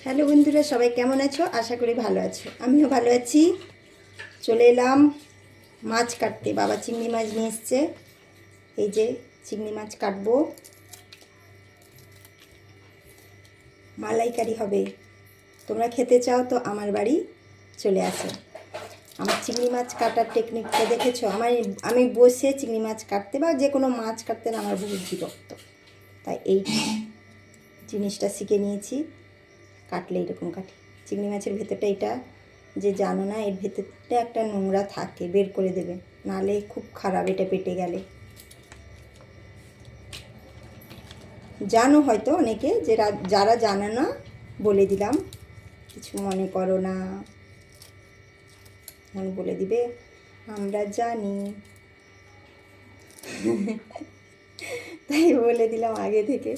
Hello বন্ধুরা, সবাই কেমন আছো? আশা করি ভালো আছো। আমিও ভালো আছি। চলে এলাম মাছ কাটতে। বাবা চিংড়ি মাছ নিয়ে এসছে। এই যে চিংড়ি মাছ কাটবো, মালাইকারি হবে। তোমরা খেতে চাও তো আমার বাড়ি চলে আসো। আমার চিংড়ি মাছ কাটার টেকনিকটা দেখেছো? আমি বসে চিংড়ি মাছ কাটতে বা যে কোনো মাছ কাটতে না আমার বহুত বিরক্ত, তাই এই জিনিসটা শিখে নিয়েছি। কাটলে এরকম কাটি। চিংড়ি মাছের ভেতরটা এটা যে জানো না, এর ভেতরটা একটা নোংরা থাকে, বের করে দেবে, নালে খুব খারাপ এটা পেটে গেলে। জানো হয়তো অনেকে, যারা জানে না বলে দিলাম, কিছু মনে করো না, আমি বলে দিবে আমরা জানি। তাই বলে দিলাম আগে থেকে।